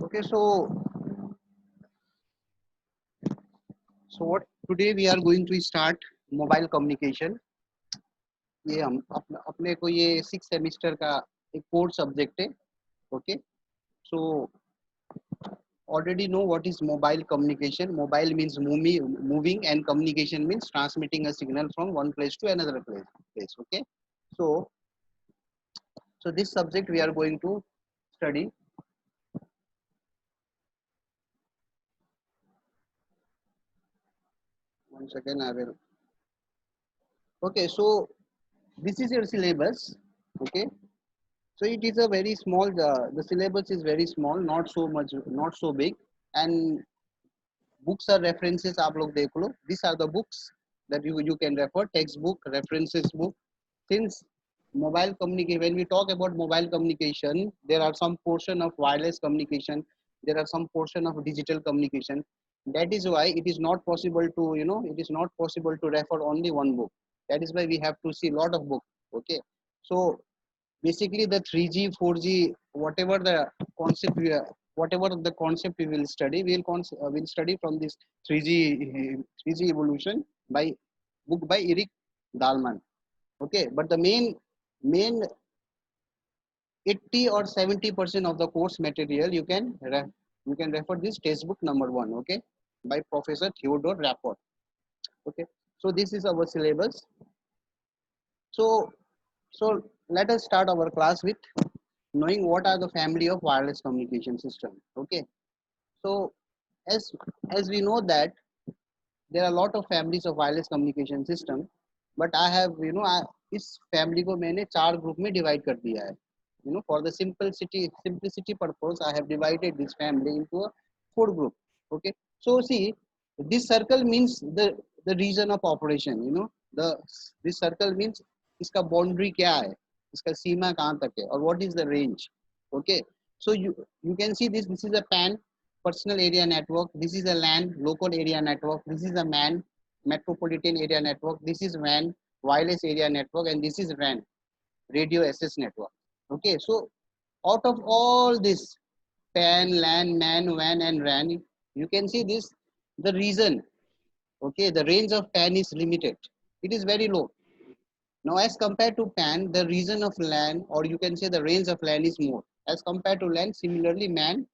Okay, so what today we are going to start mobile communication. ये हम अपने को ये 6 सेमेस्टर का एक कोर सब्जेक्ट है. Okay, so already know what is mobile communication. Mobile means moving, and communication means transmitting a signal from one place to another place. Okay, so this subject we are going to study. One second, I will. Okay, so this is your syllabus. Okay, so it is a very small. The syllabus is very small, not so much, not so big, and books are references. आप लोग देख लो. These are the books that you can refer. Textbook, references book. Since mobile communication, when we talk about mobile communication, there are some portion of wireless communication. There are some portion of digital communication. That is why it is not possible to it is not possible to refer only one book. That is why we have to see a lot of books. Okay, so basically the 3G 4G whatever the concept whatever the concept we will study, we'll study from this 3G evolution by book by Eric Dahlman. Okay, but the main 80 or 70% of the course material you can refer this textbook number 1. Okay, by Professor Theodore Rapport. Okay, so this is our syllabus. So so let us start our class with knowing what are the family of wireless communication system. Okay, so as as we know that there are a lot of families of wireless communication system, but I have इस family को मैंने 4 group में divide कर दिया है. For the simplicity purpose I have divided this family into a 4 group. Okay, so see, this circle means the region of operation. The this circle means इसका boundary क्या है, इसका सीमा कहाँ तक है, और what is the range. Okay, so you can see this is a PAN, personal area network. This is a LAN, local area network. This is a MAN, metropolitan area network. This is WAN, wireless area network, and this is RAN, radio access network. Okay, so out of all this PAN, LAN, MAN, WAN, and RAN, you can see this the reason. Okay, the range of PAN is limited. It is very low. Now, as compared to PAN, the region of LAN, or you can say the range of LAN is more. As compared to LAN, similarly MAN,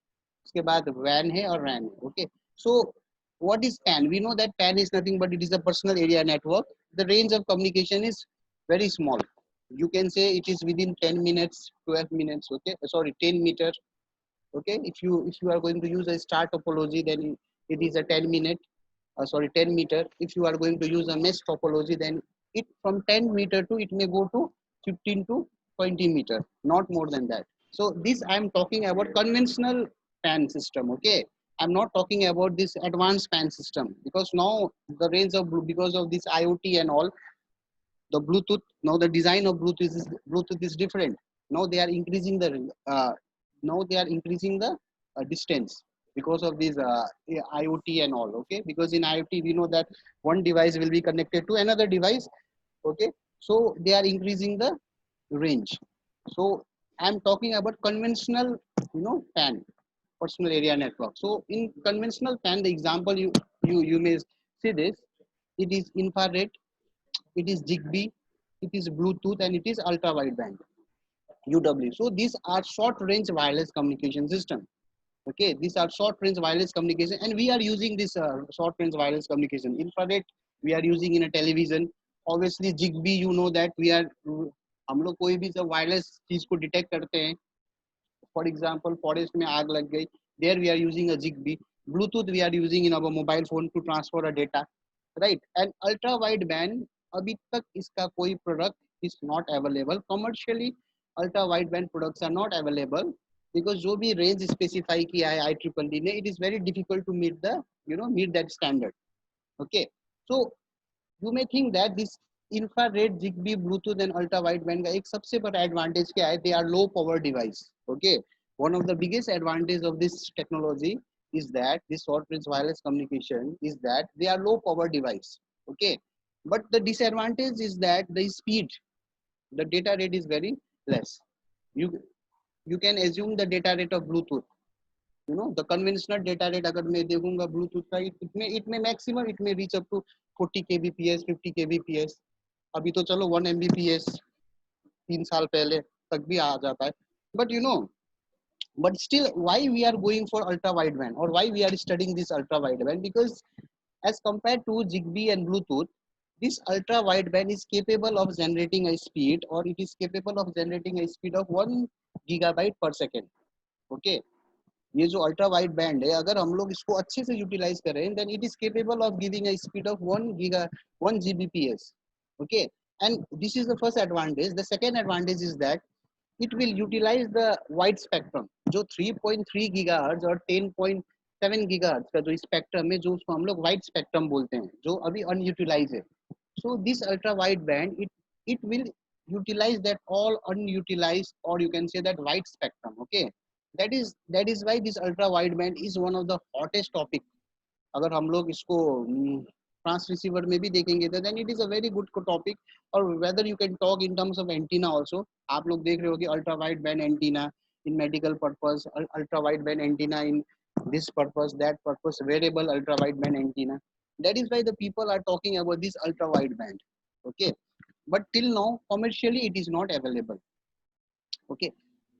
उसके बाद WAN है और RAN है. Okay, so what is PAN? We know that PAN is nothing but it is a personal area network. The range of communication is very small. You can say it is within 10 minutes, 12 minutes. Okay, sorry, 10 meter. Okay, if you are going to use a star topology, then it is a 10 minute. Sorry, 10 meter. If you are going to use a mesh topology, then it from 10 meter to it may go to 15 to 20 meter, not more than that. So this I am talking about conventional PAN system. Okay, I'm not talking about this advanced PAN system, because now the range of because of this IoT and all, the Bluetooth, now the design of Bluetooth is different. Now they are increasing the distance because of this IoT and all. Okay, because in IoT we know that one device will be connected to another device. Okay, so they are increasing the range. So I'm talking about conventional PAN, personal area network. So in conventional PAN, the example you may see this, it is infrared, it is Zigbee, it is Bluetooth, and it is ultra wideband, UW. So these are short range wireless communication system. Okay, these are short range wireless communication, and we are using this short range wireless communication. Infrared we are using in a television. Obviously Zigbee, you know that we are हम लोग कोई भी जब wireless चीज को detect करते हैं, for example forest में आग लग गई, there we are using a Zigbee. Bluetooth we are using in our mobile phone to transfer a data, right? And ultra wideband, अभी तक इसका कोई product is not available commercially. Ultra wideband products are not available because जो भी range specify किया है IEEE ने, it is very difficult to meet the meet that standard. Okay, so you may think that this infrared, Zigbee, Bluetooth and ultra wideband का एक सबसे बड़ा advantage क्या है? They are low power device. Okay, one of the biggest advantage of this technology is that this short range wireless communication is that they are low power device. Okay, but the disadvantage is that the speed, the data rate is very less. You you can assume the data rate of Bluetooth. the conventional data rate अगर मैं देखूंगा Bluetooth का, it may maximum it may reach up to 40 kbps 50 kbps. अभी तो चलो 1 mbps 3 साल पहले तक भी आ जाता है. But but still, why we are going for ultra wideband, or why we are studying this ultra wideband? Because as compared to Zigbee and Bluetooth, this ultra wideband is capable of generating a speed, or it is capable of generating a speed of 1 gigabyte per second. Okay, ये जो ultra wide band है, अगर हम लोग इसको अच्छे से utilise करें, then it is capable of giving a speed of 1 Gbps. Okay, and this is the first advantage. The second advantage is that it will utilize the wide spectrum. जो 3.3 gigahertz और 10.7 gigahertz का जो spectrum है, जो उसको हम लोग wide spectrum बोलते हैं, जो अभी अनयूटिलाइज है. So this ultra wide band, it will utilize that all unutilized, or you can say that wide spectrum. Okay, that is why this ultra wide band is one of the hottest topic. अगर हम लोग इसको trans receiver में भी देखेंगे तो then it is a very good topic. और whether you can talk in terms of antenna also. आप लोग देख रहे हो कि ultra wide band antenna in medical purpose, ultra wide band antenna in this purpose, that purpose, variable ultra wide band antenna. That is why the people are talking about this ultra wide band. Okay, but till now commercially it is not available. Okay,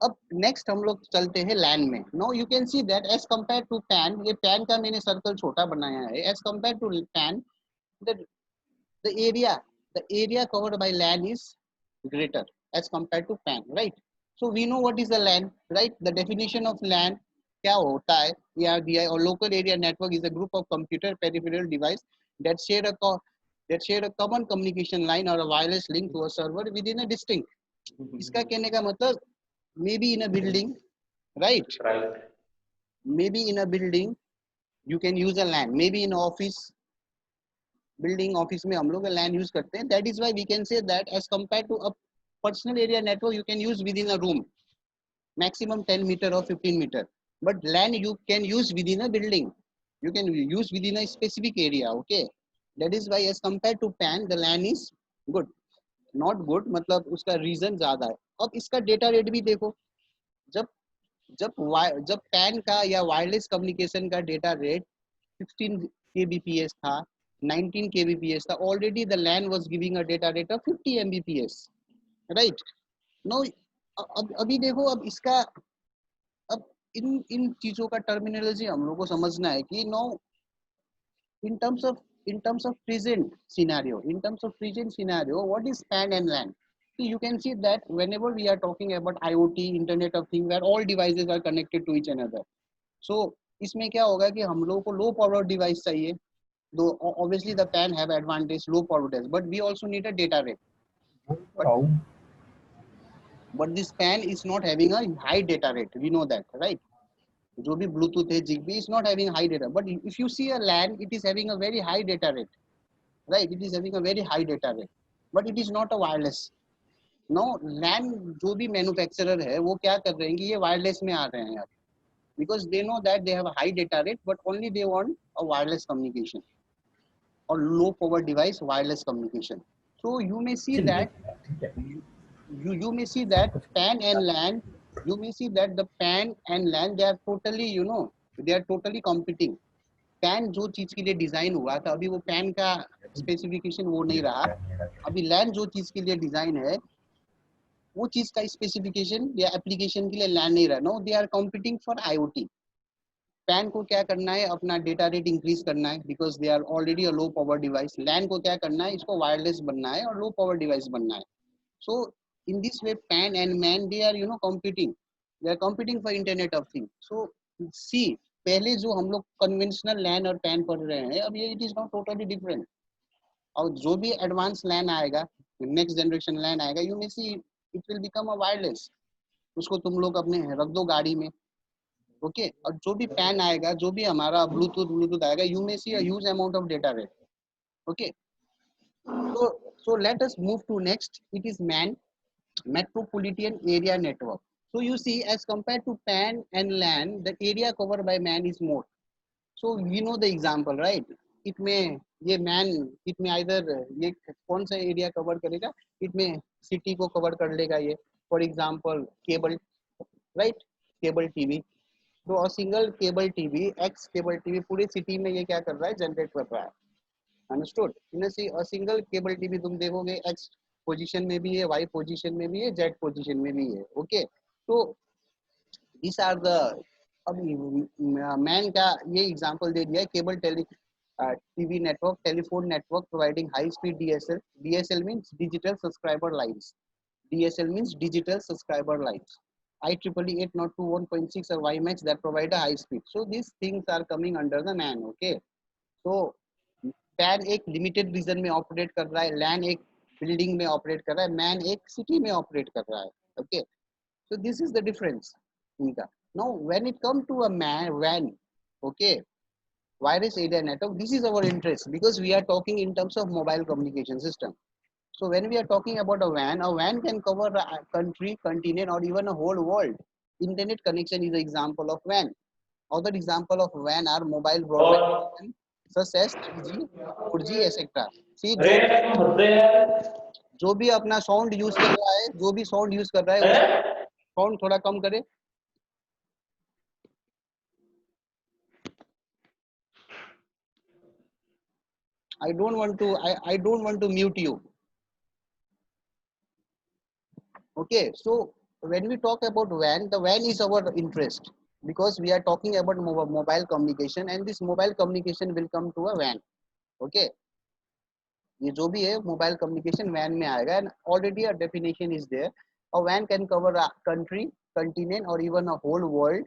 अब next हम लोग चलते हैं LAN में. No you can see that as compare to PAN, ये PAN का मैंने circle छोटा बनाया है. As compare to PAN, the area the area covered by LAN is greater as compared to PAN, right? So we know what is a LAN, right? The definition of LAN क्या होता है यहाँ दिया है. और local area network is a group of computer peripheral device that share a common communication line or a wireless link to a server within a distinct. इसका कहने का मतलब, maybe in a building, right? Maybe in a building you can use a LAN. Maybe in office, building office में हम लोग LAN use करते हैं. That is why we can say that as compare to a personal area network you can use within a room maximum 10 metre और 15 metre. But LAN you can use within a building, you can use within a specific area. Okay, that is why as compared to PAN the LAN is good. Not good मतलब उसका reason ज्यादा है. अब इसका data rate भी देखो. जब जब PAN का या वायरलेस कम्युनिकेशन का डेटा रेट 16 kbps था, 19 kbps था, already the LAN was giving a data rate of 50 mbps, right? Now अभी देखो, अब इसका अब इन चीजों का टर्मिनोलॉजी हम लोग को समझना है कि no in terms of present scenario, what is PAN and LAN? So you can see that whenever we are talking about IoT, Internet of Things, where all devices are connected to each another, so इसमें क्या होगा कि हम लोगों को लो power device चाहिए. Though obviously the PAN have advantage, low power device, but we also need a data rate. But this PAN is not having a high data rate. We know that, right? जो भी Bluetooth है, Zigbee is not having high data. But if you see a LAN, it is having a very high data rate, right? It is having a very high data rate, but it is not a wireless. No, LAN जो भी manufacturer है, वो क्या कर रहे हैं कि ये wireless में आ रहे हैं यार, because they know that they have a high data rate, but only they want a wireless communication or low power device wireless communication. So you may see that you may see that PAN and LAN, you may see that the PAN and LAN, they are totally, they are totally competing. PAN जो चीज के लिए design हुआ था, अभी वो PAN का specification वो नहीं रहा. अभी LAN जो चीज के लिए डिजाइन है, वो चीज का स्पेसिफिकेशन या एप्लीकेशन के लिए LAN नहीं रहा. No, they are competing for IoT. PAN को क्या करना है, अपना डेटा रेट इंक्रीज करना है, because they are already a low power device. LAN को क्या करना है, इसको वायरलेस बनना है और लो पावर डिवाइस बनना है. So in this way, PAN and MAN, they are competing. They are competing for Internet of Things. So see, पहले जो हम लोग कन्वेंशनल LAN और PAN पढ़ रहे हैं, अब ये it is not totally different. और जो भी एडवांस LAN आएगा, नेक्स्ट जनरेशन LAN आएगा, you may see it will become a wireless. उसको तुम लोग अपने रख दो गाड़ी में. ओके, और जो भी PAN आएगा, जो भी हमारा ब्लूटूथ आएगा, you may see a huge amount of data rate. Okay, so let us move to next. It is MAN, Metropolitan Area Network. So you see, as compared to PAN and LAN, the area covered by MAN is more. So you know the example, right? It may ये MAN, it may either ये कौन सा area cover करेगा, it may city को cover कर लेगा ये. For example, cable, right? Cable TV. तो a single cable TV x cable TV पूरी सिटी में ये क्या कर रहा है, जनरेट कर रहा है। Understood. In a single cable TV तुम देखोगे एक्स पोजीशन में भी है, वाई पोजीशन में भी है, जेड पोजीशन में भी है। ओके, तो दिस आर द, अब मैन का ये एग्जांपल दे दिया है, cable TV network, telephone network providing high speed DSL. DSL means digital subscriber lines, DSL means digital subscriber lines. IEEE 802.1.6 or WiMAX that provide a high speed. So these things are coming under the MAN. Okay. So PAN एक limited reason में operate कर रहा है, LAN एक building में operate कर रहा है, MAN एक सिटी में ऑपरेट कर रहा है। Okay, so this is the difference इनका। Now when it come to a MAN WAN, okay, wireless area network, this is our interest because we are talking in terms of mobile communication system. So when we are talking about a WAN can cover a country, continent, or even a whole world. Internet connection is an example of WAN. Other example of WAN are mobile broadband connection, such as 3G, 4G, etc. See, जो भी अपना sound use कर रहा है, जो भी sound use कर रहा है, साउंड थोड़ा कम करे। I don't want to mute you. Okay, so when we talk about WAN, the WAN is our interest because we are talking about mobile communication, and this mobile communication will come to a WAN. Okay, ये जो भी है mobile communication WAN में आएगा, and already a definition is there. A WAN can cover a country, continent, or even a whole world.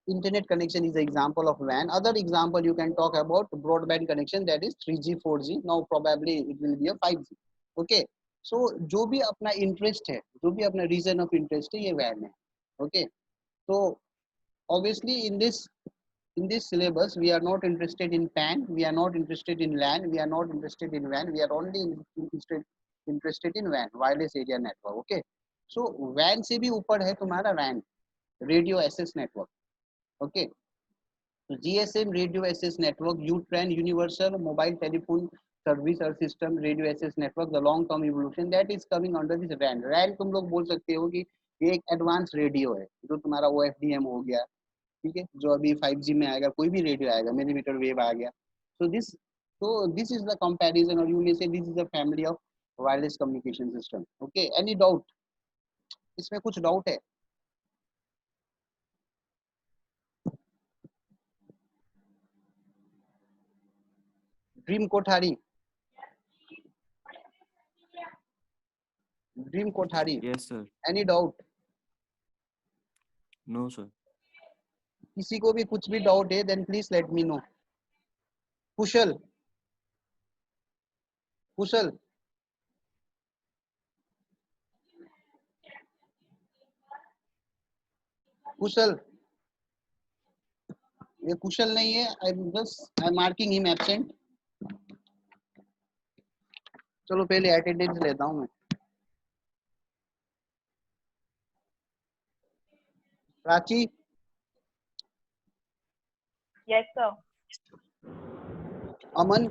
Internet connection is the example of WAN. Other example you can talk about broadband connection, that is 3G, 4G. Now probably it will be a 5G. Okay, so जो भी अपना interest है, जो भी अपना reason of interest है, ये WAN है। Okay, so obviously in this syllabus we are not interested in PAN, we are not interested in LAN, we are not interested in WAN, we are only interested in WAN, wireless area network. Okay, so WAN से भी ऊपर है तुम्हारा WAN, radio access network. Okay, so GSM radio access network, UTRAN universal mobile telephone service or system radio access network, the long term evolution that is coming under this RAN. RAN तुम लोग बोल सकते हो कि ये एक advance radio है, जो तुम्हारा OFDM हो गया, ठीक है, जो अभी 5G में आएगा, कोई भी रेडियो आएगा, मिलीमीटर वेव आ गया। So this is the comparison, or you may say this is the family of wireless communication system. Okay, any doubt? इसमें कुछ डाउट है? Dream Kothari, Dream Kothari, Yes, sir. Any doubt? No, sir. किसी को भी कुछ भी डाउट है then please let me know. Kushal, Kushal, Kushal, ये कुशल नहीं है, I am marking him absent. चलो पहले अटेंडेंस लेता हूं मैं। Prachi, Yes, sir. Aman,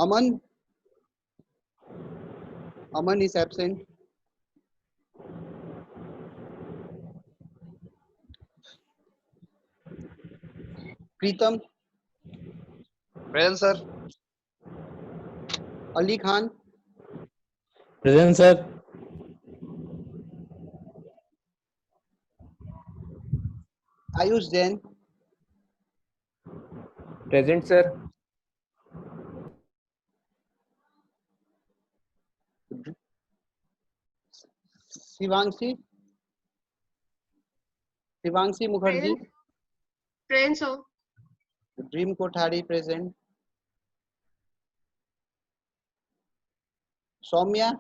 Aman, Aman is absent. Pritam, present sir. Ali Khan, present sir. Ayush Jain, present sir. Shivanshi, Shivanshi Mukherjee, Present, sir. Dream Kothari present. Saumya,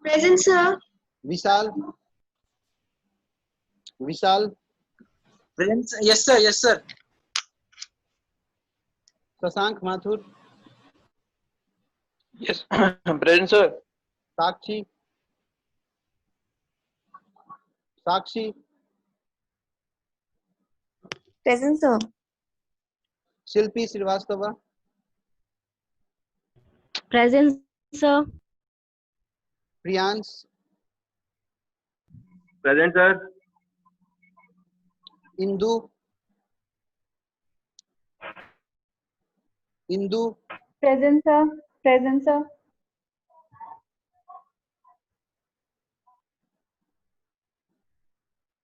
Present, sir. Vishal, Vishal, present, yes sir, yes sir. Shashank Mathur, yes present sir. Sakshi, Sakshi, Present, sir. Shilpi Srivastava, Present, sir. Priyansh, Present, sir. Indu, Indu, Present, sir. Present, sir.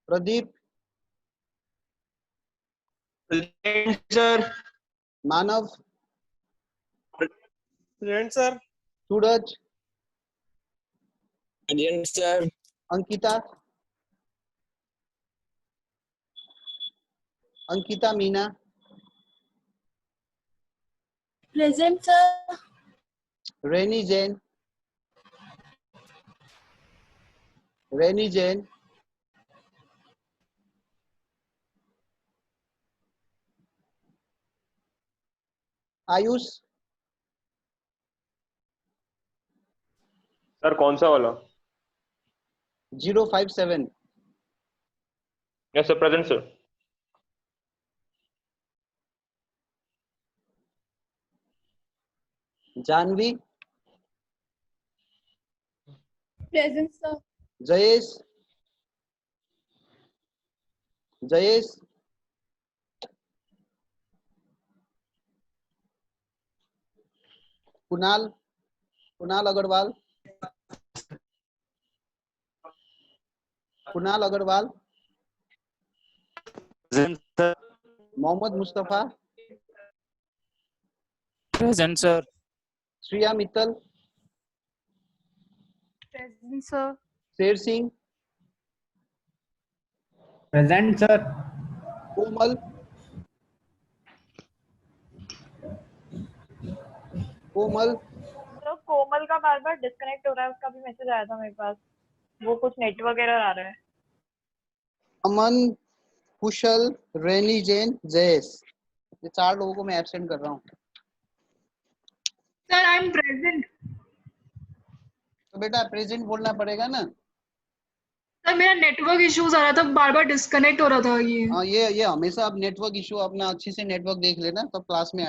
Pradeep, Present, sir. Manav, Present, sir. Suraj, Present, sir. Ankita, Ankita Meena, Present, sir. Reni Jain, Reni Jain, Ayush, sir कौन सा वाला? 057, yes sir, present sir. Janvi, Present, sir. Jayesh, Jayesh, Kunal, Kunal Agarwal, Kunal Agarwal, Present, sir. Mohammed Mustafa, Present, sir. Shriya Mittal, Present, sir. Sher Singh, Present, sir. कोमल, कोमल, तो कोमल का बार बार disconnect हो रहा है, उसका भी मैसेज आया था मेरे पास, वो कुछ नेटवर्क एरर आ रहा है। अमन, कुशल, रेनी जैन, जयेश, ये 4 लोगों को मैं एब्सेंट कर रहा हूँ। Sir I am present. तो बेटा प्रेजेंट बोलना पड़ेगा ना। सर मेरा नेटवर्क इश्यूज आ रहा था, बार बार डिस्कनेक्ट हो रहा था ये। हाँ, ये हमेशा आप नेटवर्क इशू अपना अच्छी से नेटवर्क देख लेना, तब क्लास में